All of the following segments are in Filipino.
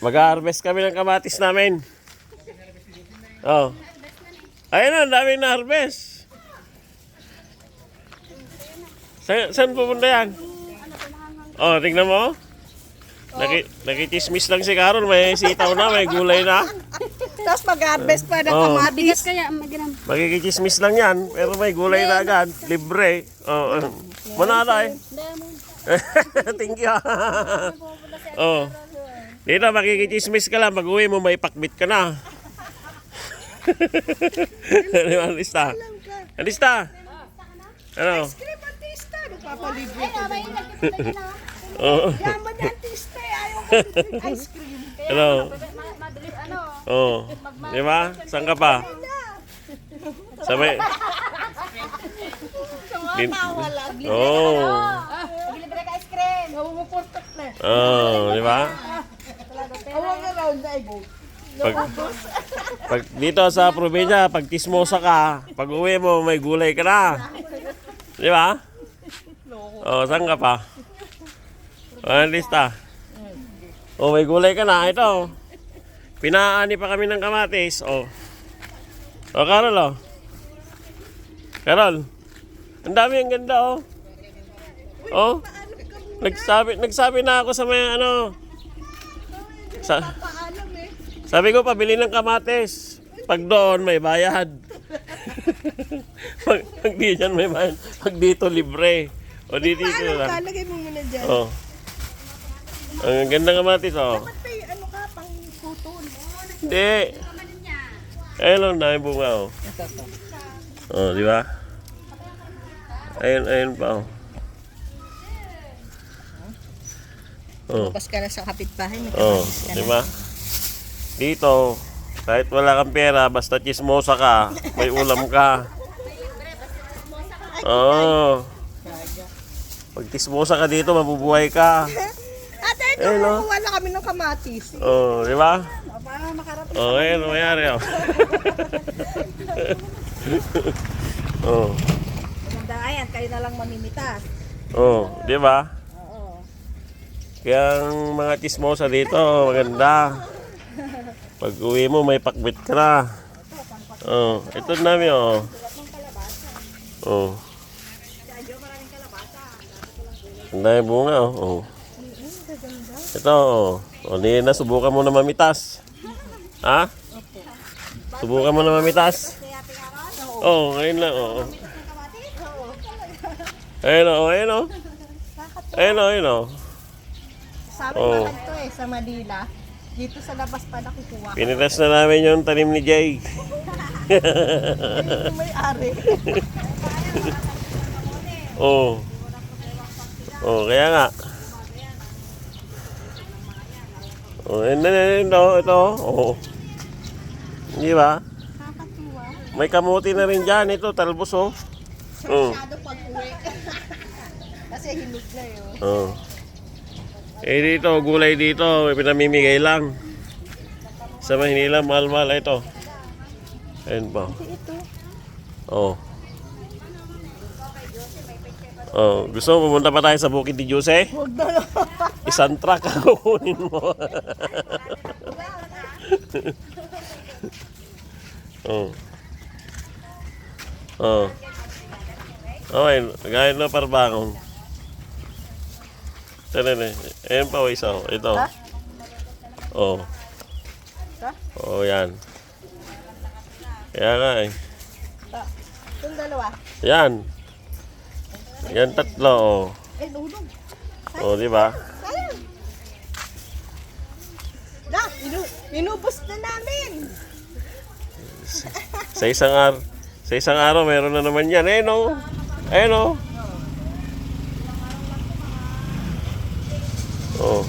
Mag-harvest kami ng kamatis namin. Oh. Ayun na, ang dami na harvest. Saan pupunta yan? Oh, tingnan mo. Nakichismis lang si Carol. May sitaw na, may gulay na. Tapos mag-harvest pa ng kamatis. Magkikichismis lang yan. Pero may gulay na agad. Libre. Oh, manala eh. Thank you. Oh. Dito, makikichismis ka lang. Pag-uwi mo, may pakbit ka na. Alista. Alista. Ano? Ice cream artista. Nagpapalibre ko. Oh. Yaman ni artista. Ayaw ko ice cream. Ano? Oh. Di ba? Saan ka pa? Sa may... Oh. Libre ka ice cream. Namumupurtot na. Oh, di ba? Awang nga round na ibo. Pag dito sa probinsya, pag tismosa ka, pag uwi mo, may gulay ka na. Di ba? Oh, saan ka pa? Oh, lista. Oh, may gulay ka na. Ito. Pinaani pa kami ng kamatis. Oh. Oh, Carol, oh. Carol. Ang dami, ang ganda, oh. Oh. Nagsabi na ako sa may ano. Sabi ko, pabili ng kamatis. Pag doon, may bayad. pag di dyan, may bayad. Pag dito, libre. O dito lang. Kalagay mo muna dyan. Oh. Ang ganda kamatis, oh. Dapat may ano ka, pang putol. Hindi. Ayun, ang dami bunga, oh. Oh, di ba? Ayun pa, oh. Oh. Bukas ka na sa kapitbahay. Oh, di ba? Dito, kahit wala kang pera, basta chismosa ka, may ulam ka. Oo. Pag chismosa ka dito, mabubuhay ka. Ate, ito, kuha na kami ng kamatis. Oh, di ba? Para makarap. Oh, ayun, mayari, oh. Oh. Maganda ayan, kayo na lang mamimitas. Oh, di ba? Oo. Kaya ang mga chismosa dito, maganda. Pag uwi mo, may pakbit ka na. Oh, ito namin, oh. Oh. Ang dami bunga, oh. Oh. Ito, oh. O, hindi na, subukan mo na mamitas. Ha? Subukan mo na mamitas. Oh, ngayon lang, oh. Ayun, oh, ayun, oh. Ayun, oh, ayun, oh. Sabi oh. Ito eh, sa Manila. Dito sa labas pa nakukuha. Pinitas na namin yung tanim ni Jay. Ito may ari. Oh. Oh, kaya nga. Oh, ito. Oh. Hindi ba? Nakakatuwa. May kamuti na rin dyan. Ito, talbos, oh. Oh. Masyado pag-uwi. Kasi hinog na yun. Oh. Eh dito, gulay dito, pinamimigay lang. Sa Maynila, mahal-mahal ito. Ayun pa. Oh. Oh, gusto mo pumunta pa tayo sa Bukid ni Jose? Huwag na lang. Isang truck ang kukunin mo. Oh. Oh. Okay, gaya na parbangon. Tara. Ayan pa, isa. Ito. Oh. Oh, yan. Kaya nga eh. Itong dalawa. Yan. Yan tatlo, oh. Eh, nulog. Oh, di ba? Sayang. Na, inubos na namin. Sa isang araw, meron na naman yan. Ayun, oh. Ayun, oh. Oh.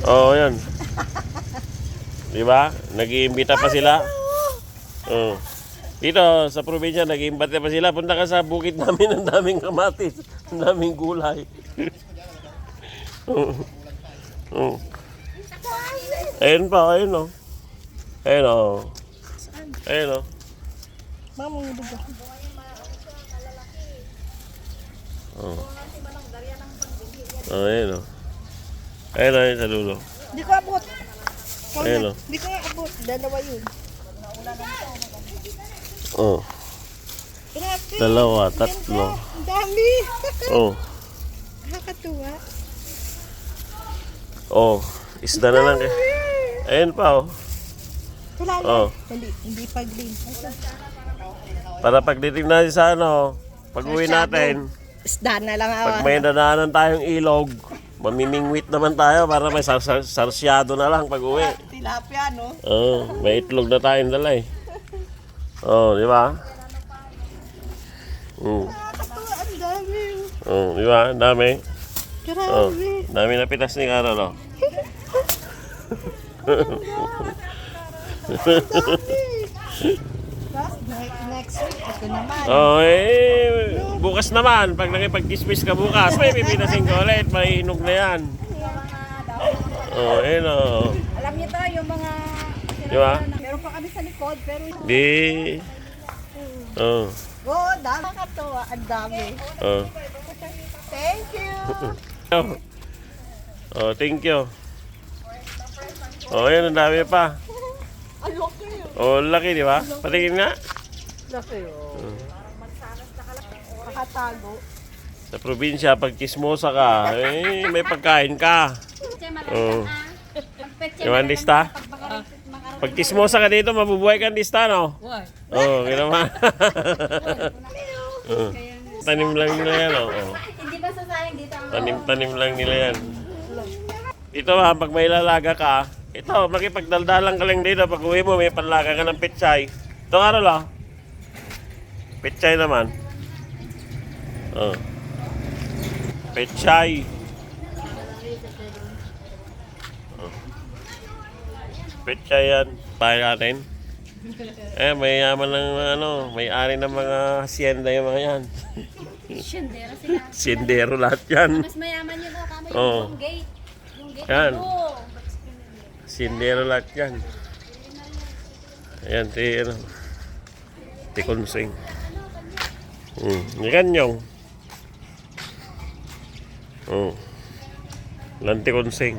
Oh, yan. Di ba? Nag-iimbita pa sila. Oh. Dito sa probinsya, nag-iimbita pa sila. Punta ka sa bukid namin, ang daming kamatis, ang daming gulay. Oh. Oh. Ayun pa, ayun, oh. Ayun, oh. Ayun, oh. Mamulog ako. Oh. Oh, ayun o. Ayun o, yun sa dulo. Di ko abot. Ayun o. Di ko nga abot. Dalawa yun. Oh, Grabe. dalawa, Ganda. tatlo. Ang dami. Oh, Nakakatuwa. oh. Isda na lang. Ayun pa oh. Wala na. Oh. Hindi pa green. Para pagdating natin sa ano, pag-uwi natin, Isda na lang pag may dadaanan tayong ilog, mamimingwit naman tayo para may sarsyado na lang pag-uwi. Tilapia, no? Oh, may itlog na tayong dala eh. Oh, di ba? Nakakatuwa. Ang dami. Oh, di ba? Ang dami. Oh, Grabe. dami na pitas ni Carol oh. Tapos, next week, ito naman. Oh, bukas naman, pag nakipag-kismis ka bukas, may pipinasin ka ulit, may hinog na yan. Oh, ayun oh. Alam niyo to, yung mga... Di ba? Meron pa kami sa likod, pero... Di. Oh, Oo, dami. Nakakatuwa. Ang dami. oh. Thank you. Oh, thank you. Oh, ayun, ang dami pa. Ang laki yun. Oh, laki, di ba? Patingin nga. Laki yun. Nakatago. Sa probinsya, pag kismosa ka, may pagkain ka. Oh. Ewan, lista? Pag kismosa ka dito, mabubuhay ka lista, no? Oo, ginawa. Tanim lang nila yan, oh. Hindi ba sasayang dito ang... Tanim-tanim lang nila yan. Dito ha, pag may lalaga ka, ito, makipagdaldalan ka lang dito. Pag uwi mo, may panlaga ka ng pitsay. Ito nga rin, oh. Pitsay naman. Oh. Pitsay. Oh. Pitsay yan. Tayo natin. May yaman ng ano, may-ari ng mga hacienda yung mga yan. Siyendero sila. Sindero lahat yan. Mas mayaman yun o kamo Oo. yung gate. Yung gate Yan. na doon. Sindero lahat yan. Ayan, si ano. Tikonsing. Ganyong. Lantikonsing.